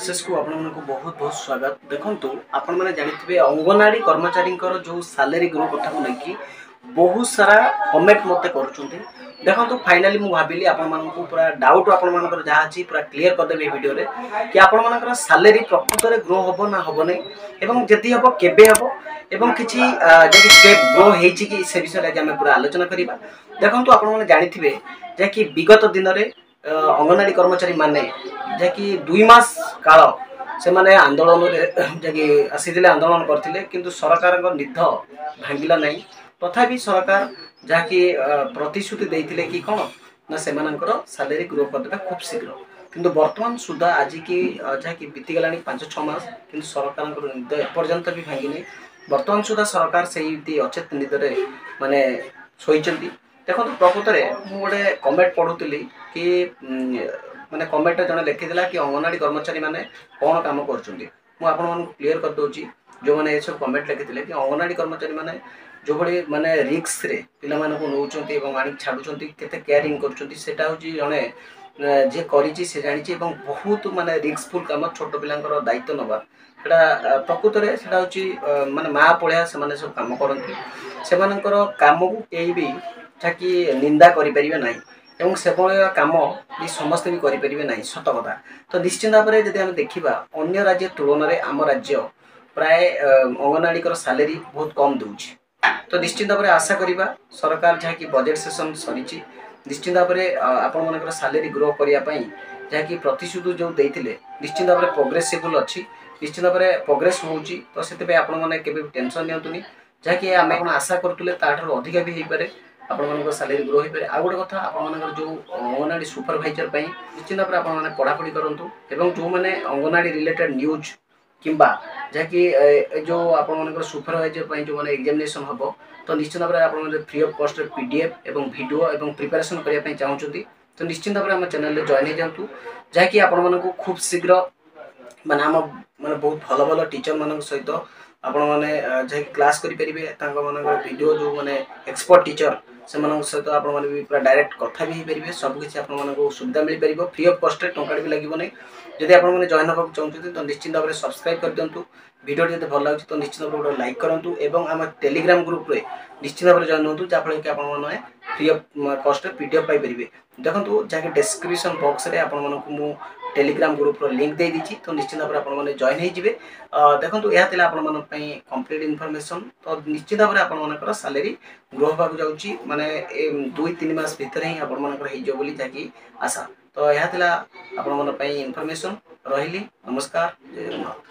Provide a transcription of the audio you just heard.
Success को आपण को बहुत बहुत स्वागत। देखंतु आपण माने जानिथिबे अंगनवाड़ी कर्मचारी जो सैलरी ग्रो कथा को लेकिन बहुत सारा कमेंट मते करूछुंती। देखंतु फाइनली मु भाबिली आपण मानकु पूरा डाउट आपण मानकर जहा अछि पूरा क्लियर कर देबे वीडियो रे कि आपण मानकर सैलरी प्रकृत रे ग्रो होबो ना होबो नै एवं जति हबो केबे हबो एवं किछि जे स्टेप ग्रो हेछि कि से विषय रे हम पूरा आलोचना करिबा। देखंतु आपण माने जानिथिबे जे कि विगत दिन रे अंगनवाड़ी कर्मचारी माने जे कि 2 मास काल से माने आंदोलन जे कि आसीथिले आंदोलन करथिले किंतु सरकार निध भांगिला नै। तथापि सरकार जहाँकि प्रतिश्रुति देइथिले कि कोन ना सेमानकर सैलरी ग्रो करदेबा खूब शीघ्र किंतु वर्तमान सुधा आज की जहाँकि बीतीगलानी 5-6 मास किंतु सरकार निद एपर्यंत भी भांगी नै। वर्तमान सुधा सरकार से अचेत निदरे माने सोईचंती। देखो प्रकृत में गोटे कमेंट पढ़ुली कि माने कमेंट जने लिखिला कि अंगनवाड़ी कर्मचारी माने कौन काम कर क्लीयर कर दूची जो मैंने ये सब कमेंट लिखी कि अंगनवाड़ी कर्मचारी माने जो बड़े माने रिक्स रे पिला मानक नौचंती एवं आनी छाडुचंती केते केयरिंग करचंती सेटा होची जने जे करिची से जानिची एवं बहुत माने रिस्कफुल काम छोट पिलांकर दायित्व नबा सेटा प्रकृत रे सेटा होची माने मा पळिया से माने सब काम करंती सेमानकर काम को केही भी ताकि निंदा करि परिबे नाही एवं से काम ये समस्त भी करि परिबे नाही सत कथा। तो निश्चित भाव में जदि हम देखिबा अन्य राज्य तुलन में आम राज्य प्राय अंगनवाड़ी सैलरी बहुत कम दूची। तो निश्चित भाव में आशा करिबा सरकार जहाँ कि बजेट सेशन सरी निश्चित भाव में आपण मानकर सैलरी ग्रो करिया पई जहाँ कि प्रतिश्रुति जो देइथिले निश्चित भाव में प्रोग्रेसिबल अच्छी निश्चित भाव में प्रोग्रेस होउची। तो सेते आपण माने केबे टेंशन नियंतुनी जहाँ कि आम आशा करुले ताठू अधिक भी हो पारे आपण मानकर सैलरी ग्रो हो पारे। आ गोटे कथा आपण मानकर जो अंगनवाड़ी सुपरवाइजर पई निश्चित भाव में आपण माने पढ़ापढ़ी करंतु एवं जो माने अंगनवाड़ी रिलेटेड न्यूज किंबा जहाँ कि जो आपण मानकर सुपरवाइजर पई जो माने एग्जामिनेशन हबो तो निश्चित भाव में आपण माने फ्री ऑफ कॉस्ट पीडीएफ एवं वीडियो एवं प्रिपरेशन करिया पई चाहउछंती तो निश्चित भाव में हम चैनल रे जॉइन हो जांतु जहाँ कि आपण मानकु खूब शीघ्र माने हम माने बहुत भल भल टीचर मानक सहित आपण माने जे क्लास करि परिबे तांको मानकर वीडियो जो माने एक्सपर्ट टीचर से मानक सहित आपण माने भी पूरा डायरेक्ट कथा भी परिबे सब किछि आपण मानक सुविधा मिल परिबो फ्री ऑफ कॉस्ट रे टंका भी लागिबो नै। जदि आपण माने जॉइन होबा चाहउछथि तो निश्चित भाव में सब्सक्राइब कर दियंतु वीडियो जदि भल लागछि तो निश्चित भाव में लाइक करंतु एवं हम टेलीग्राम ग्रुप रे निश्चित भाव में जॉइन होंतु जा फळे कि आपण माने फ्री ऑफ कॉस्ट रे पीडीएफ पाई परिबे। देखंतु जाके डिस्क्रिप्शन बॉक्स रे आपण मानकु मु टेलीग्राम ग्रुप रो लिंक दे दीची तो निश्चित भाव में आपण माने जॉइन हो जिवे। देखंतु यहा तिला आपण मानक पई कंप्लीट इन्फॉर्मेशन तो निश्चित भाव में आपण मानकर सैलरी ग्रो होबा जाउची माने 2-3 मास भीतर ही आपण मानकर हे जो बोली जाकी आशा। तो यहा तिला आपण मानक पई इन्फॉर्मेशन रहिली। नमस्कार, जय जगन्नाथ।